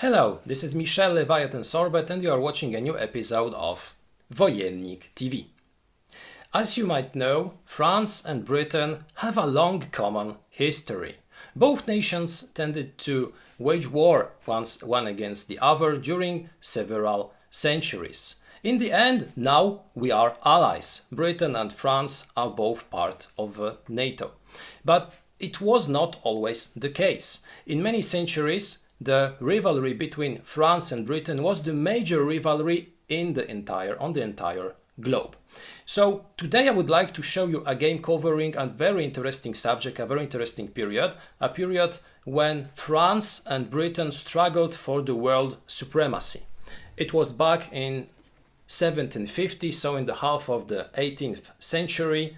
Hello, this is Michel Leviathan Sorbet and you are watching a new episode of Wojennik TV. As you might know, France and Britain have a long common history. Both nations tended to wage war one against the other during several centuries. In the end, now we are allies. Britain and France are both part of NATO. But it was not always the case. In many centuries, the rivalry between France and Britain was the major rivalry on the entire globe. So today I would like to show you a game covering a very interesting subject, a very interesting period, a period when France and Britain struggled for the world supremacy. It was back in 1750, so in the half of the 18th century,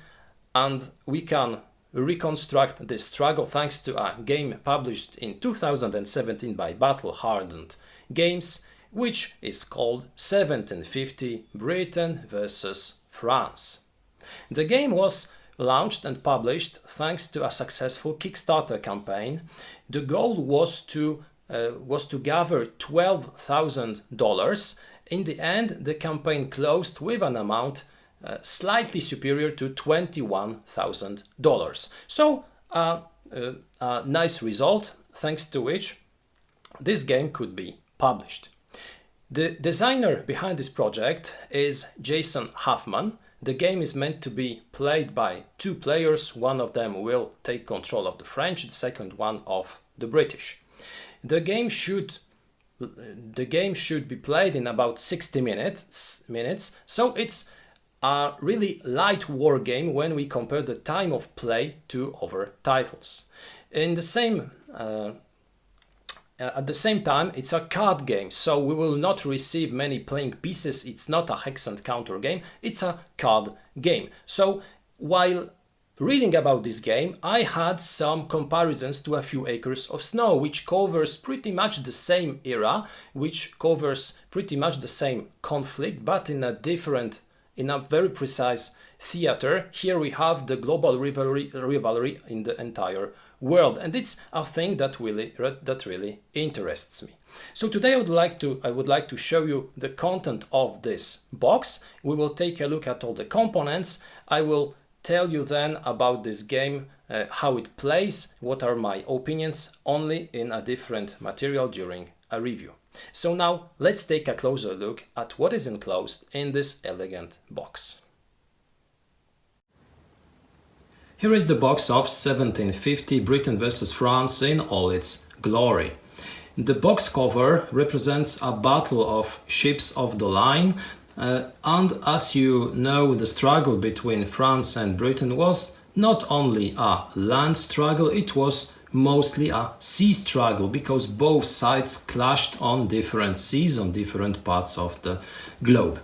and we can reconstruct this struggle thanks to a game published in 2017 by Hardened Games, which is called 1750 Britain versus France. The game was launched and published thanks to a successful Kickstarter campaign. The goal was to gather $12,000. In the end, the campaign closed with an amount slightly superior to $21,000. So a nice result, thanks to which this game could be published. The designer behind this project is Jason Huffman. The game is meant to be played by two players. One of them will take control of the French, the second one of the British. The game should be played in about 60 minutes, so it's a really light war game when we compare the time of play to other titles. At the same time, it's a card game, so we will not receive many playing pieces. It's not a hex and counter game, it's a card game. So while reading about this game, I had some comparisons to A Few Acres of Snow, which covers pretty much the same era, which covers pretty much the same conflict, but in a very precise theater. Here we have the global rivalry in the entire world, and it's a thing that really interests me. So today I would like to show you the content of this box. We will take a look at all the components. I will tell you then about this game, how it plays, what are my opinions, only in a different material during a review. So now let's take a closer look at what is enclosed in this elegant box. Here is the box of 1750 Britain versus France in all its glory. The box cover represents a battle of ships of the line, and as you know, the struggle between France and Britain was not only a land struggle, it was mostly a sea struggle, because both sides clashed on different seas, on different parts of the globe.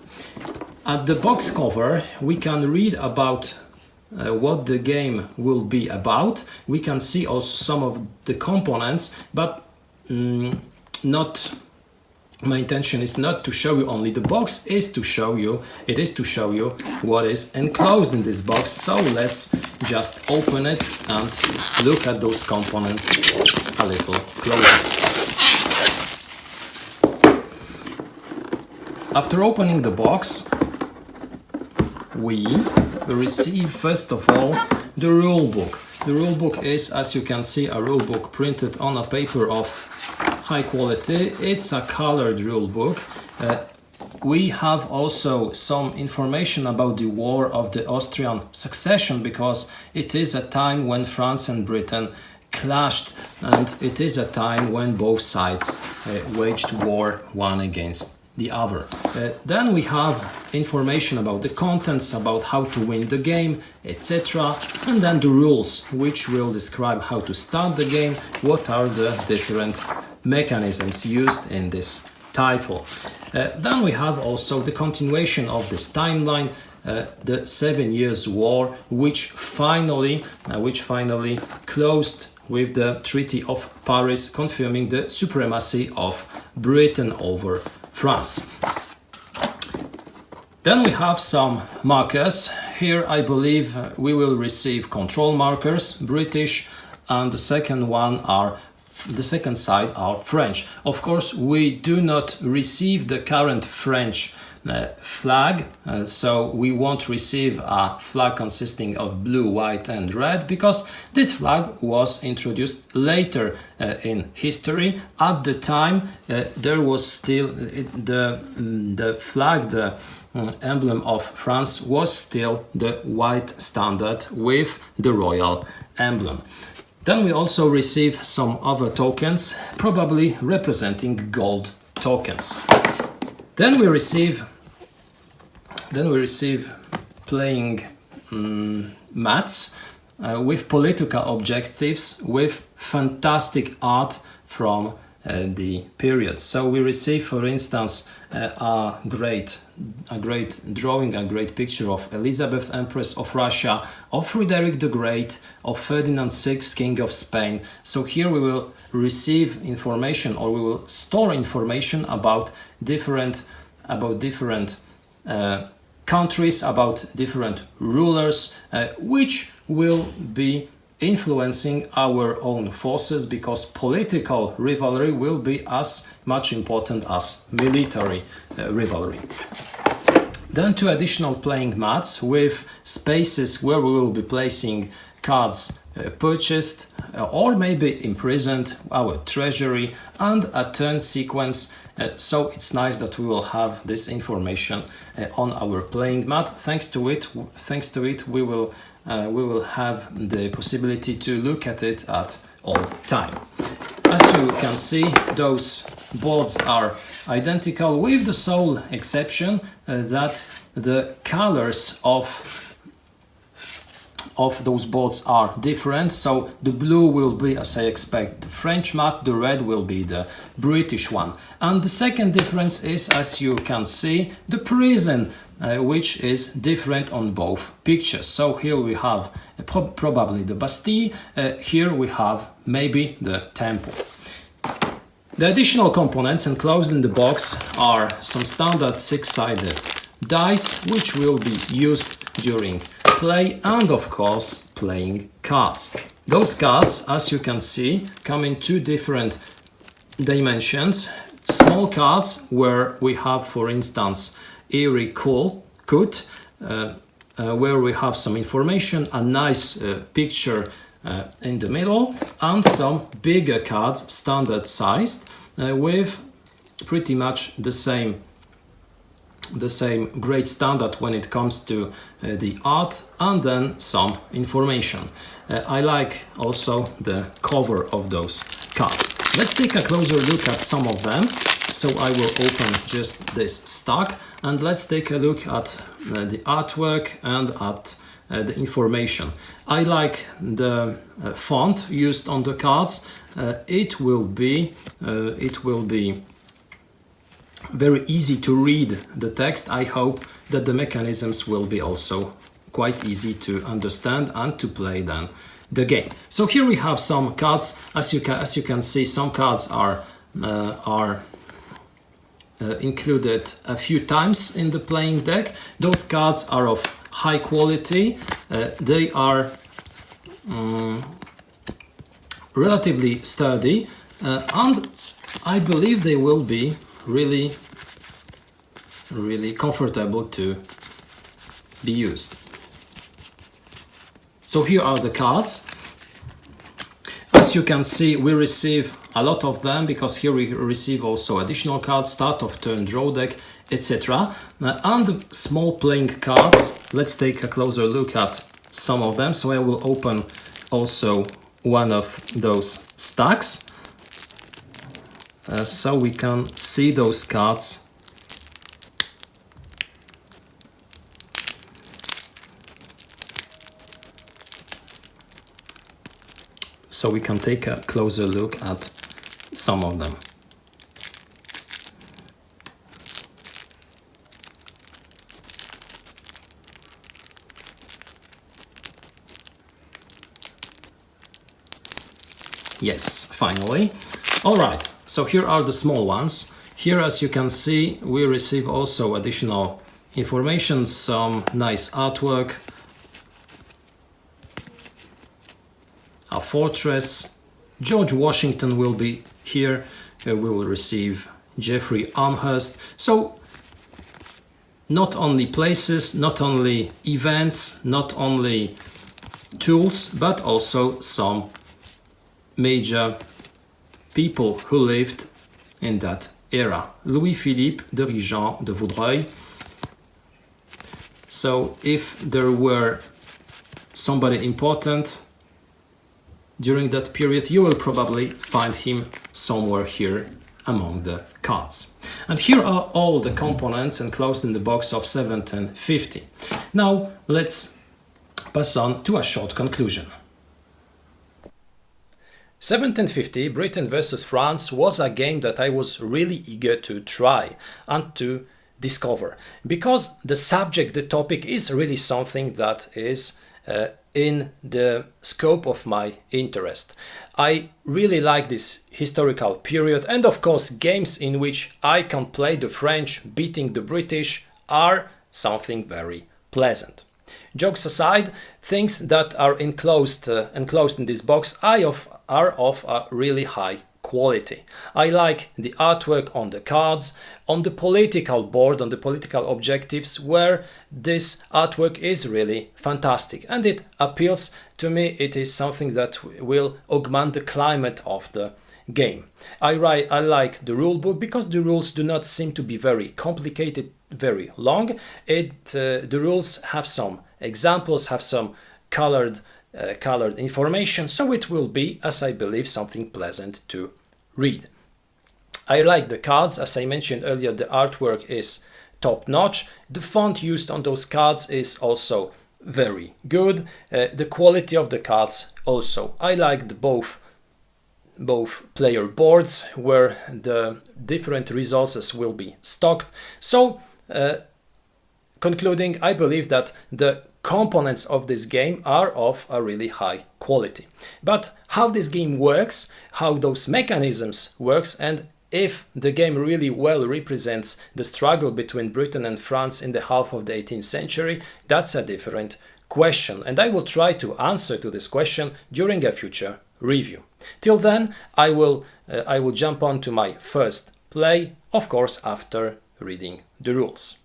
At the box cover we can read about what the game will be about. We can see also some of the components, but my intention is not to show you only the box, it is to show you what is enclosed in this box. So let's just open it and look at those components a little closer. After opening the box, we receive first of all the rule book. The rule book is, as you can see, a rule book printed on a paper of high quality. It's a colored rule book. We have also some information about the War of the Austrian Succession, because it is a time when France and Britain clashed, and it is a time when both sides waged war one against the other. Then we have information about the contents, about how to win the game, etc. And then the rules, which will describe how to start the game, what are the different mechanisms used in this title. Then we have also the continuation of this timeline, the 7 Years' War, which finally closed with the Treaty of Paris, confirming the supremacy of Britain over France. Then we have some markers. Here I believe we will receive control markers, British, and the second one are the second side are French. Of course, we do not receive the current French flag, so we won't receive a flag consisting of blue, white and red, because this flag was introduced later in history. At the time there was still the flag, the emblem of France was still the white standard with the royal emblem. Then we also receive some other tokens, probably representing gold tokens. Then we receive playing mats with political objectives, with fantastic art from the period. So we receive, for instance, a great drawing, a great picture of Elizabeth, Empress of Russia, of Frederick the Great, of Ferdinand VI, King of Spain. So here we will receive information, or we will store information about different countries, about different rulers, which will be influencing our own forces, because political rivalry will be as much important as military rivalry. Then 2 additional playing mats with spaces where we will be placing cards purchased or maybe imprisoned, our treasury, and a turn sequence. So it's nice that we will have this information on our playing mat. Thanks to it, we will have the possibility to look at it at all time. As you can see, those boards are identical, with the sole exception that the colors of those boards are different. So the blue will be, as I expect, the French mat, the red will be the British one. And the second difference is, as you can see, the prison, which is different on both pictures. So here we have probably the Bastille, here we have maybe the temple. The additional components enclosed in the box are some standard 6-sided dice, which will be used during play, and of course playing cards. Those cards, as you can see, come in 2 different dimensions. Small cards where we have, for instance, Eerie Court, where we have some information, a nice picture in the middle, and some bigger cards, standard sized, with pretty much the same great standard when it comes to the art, and then some information. I like also the cover of those cards. Let's take a closer look at some of them. So I will open just this stack, and let's take a look at the artwork and at the information. I like the font used on the cards. It will be very easy to read the text. I hope that the mechanisms will be also quite easy to understand and to play then the game. So here we have some cards. As you can see, some cards are included a few times in the playing deck. Those cards are of high quality. They are relatively sturdy, and I believe they will be really comfortable to be used. So here are the cards. As you can see, we receive a lot of them, because here we receive also additional cards, start of turn, draw deck, etc. And the small playing cards, let's take a closer look at some of them. So I will open also one of those stacks, so we can see those cards. So we can take a closer look at some of them. Yes, finally. All right, so here are the small ones. Here, as you can see, we receive also additional information, some nice artwork, a fortress, George Washington will be here. We will receive Jeffrey Amherst. So not only places, not only events, not only tools, but also some major people who lived in that era. Louis-Philippe de Rigen de Vaudreuil. So if there were somebody important during that period, you will probably find him somewhere here among the cards. And here are all the components enclosed in the box of 1750. Now let's pass on to a short conclusion. 1750 Britain versus France was a game that I was really eager to try and to discover, because the subject, the topic is really something that is in the scope of my interest. I really like this historical period, and of course games in which I can play the French beating the British are something very pleasant. Jokes aside, things that are enclosed in this box are of a really high quality. I like the artwork on the cards, on the political board, on the political objectives, where this artwork is really fantastic and it appeals to me. It is something that will augment the climate of the game. I like the rule book because the rules do not seem to be very complicated, very long. The rules have some examples, have some colored information, so it will be, as I believe, something pleasant to read. I like the cards. As I mentioned earlier, the artwork is top-notch. The font used on those cards is also very good. The quality of the cards also. I like both player boards where the different resources will be stocked. So concluding, I believe that the components of this game are of a really high quality. But how this game works, how those mechanisms works, and if the game really well represents the struggle between Britain and France in the half of the 18th century, that's a different question. And I will try to answer to this question during a future review. Till then, I will jump on to my first play, of course, after reading the rules.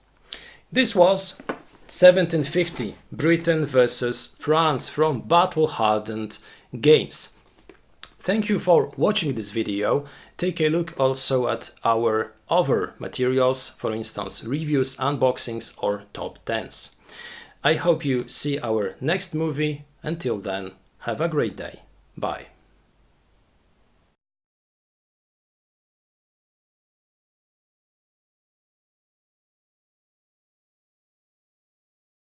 This was 1750 Britain versus France from Battle Hardened Games. Thank you for watching this video. Take a look also at our other materials, for instance reviews, unboxings or top 10s. I hope you see our next movie. Until then, have a great day. Bye.